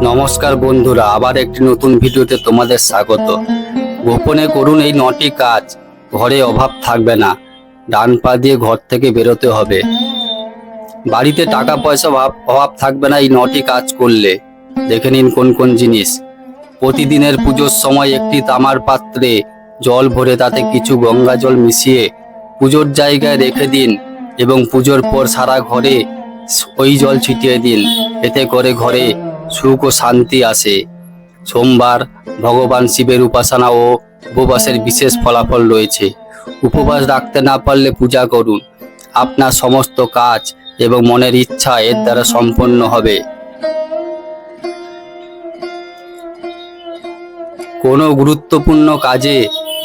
নমস্কার বন্ধুরা, আবার একটি নতুন ভিডিওতে তোমাদের স্বাগত। গোপনে করুন এই 9টি কাজ, ঘরে অভাব থাকবে না। ডান পা দিয়ে ঘর থেকে বেরোতে হবে। বাড়িতে টাকা পয়সা অভাব থাকবে না এই 9টি কাজ করলে। দেখে নিন কোন কোন জিনিস। প্রতিদিনের পুজোর সময় একটি তামার পাত্রে জল ভরে তাতে কিছু গঙ্গা জল মিশিয়ে পুজোর জায়গায় রেখে দিন এবং পুজোর পর সারা ঘরে ওই জল ছিটিয়ে দিন। এতে করে ঘরে সুখ ও শান্তি আসে। সোমবার ভগবান শিবের উপাসনা ও উপবাসের বিশেষ ফলাফল রয়েছে। উপবাস রাখতে না পারলে পূজা করুন। আপনার সমস্ত কাজ এবং মনের ইচ্ছা এর দ্বারা সম্পন্ন হবে। কোনো গুরুত্বপূর্ণ কাজে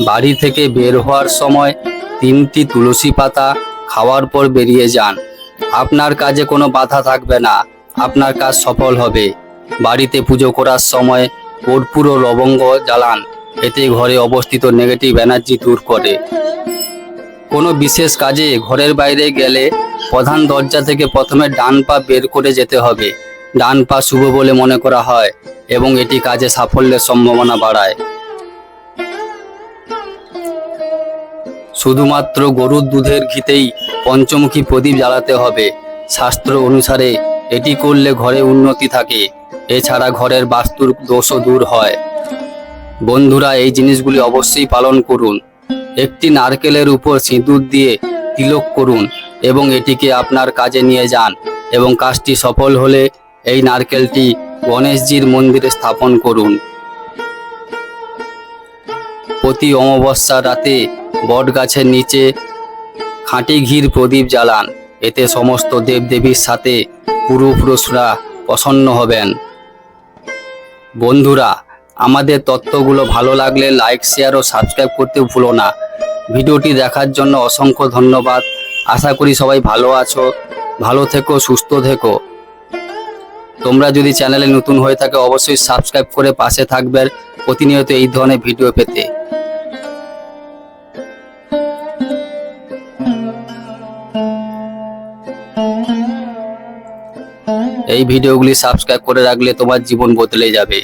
বাড়ি থেকে বের হওয়ার সময় 3টি তুলসী পাতা খাওয়ার পর বেরিয়ে যান। আপনার কাজে কোনো বাধা থাকবে না, আপনার কাজ সফল হবে। বাড়িতে পুজো করার সময় কর্পূর ও লবঙ্গ জ্বালান, এতে ঘরে অবস্থিত নেগেটিভ এনার্জি দূর করে। কোনো বিশেষ কাজে ঘরের বাইরে গেলে প্রধান দরজা থেকে প্রথমে ডান পা বের করে যেতে হবে। ডান পা শুভ বলে মনে করা হয় এবং এটি কাজে সাফল্যের সম্ভাবনা বাড়ায়। শুধুমাত্র গরুর দুধের ঘিতেই পঞ্চমুখী প্রদীপ জ্বালাতে হবে। শাস্ত্র অনুসারে এটি করলে ঘরে উন্নতি থাকে। এছাড়া ঘরের বাস্তুর দোষও দূর হয়। বন্ধুরা, এই জিনিসগুলি অবশ্যই পালন করুন। একটি নারকেলের উপর সিঁদুর দিয়ে তিলক করুন এবং এটিকে আপনার কাজে নিয়ে যান এবং কাজটি সফল হলে এই নারকেলটি গণেশজির মন্দিরে স্থাপন করুন। প্রতি অমাবস্যা রাতে বট গাছের নিচে খাঁটি ঘির প্রদীপ জ্বালান, এতে সমস্ত দেবদেবীর সাথে পূর্বপুরুষরা প্রসন্ন হবেন। বন্ধুরা, আমাদের তথ্যগুলো ভালো লাগলে লাইক, শেয়ার ও সাবস্ক্রাইব করতে ভুলো না। ভিডিওটি দেখার জন্য অসংখ্য ধন্যবাদ। আশা করি সবাই ভালো আছো। ভালো থেকো, সুস্থ থেকো। তোমরা যদি চ্যানেলে নতুন হয়ে থাকে অবশ্যই সাবস্ক্রাইব করে পাশে থাকবে প্রতিনিয়ত এই ধরনের ভিডিও পেতে। এই ভিডিওগুলি সাবস্ক্রাইব করে রাখলে তোমার জীবন বদলে যাবে।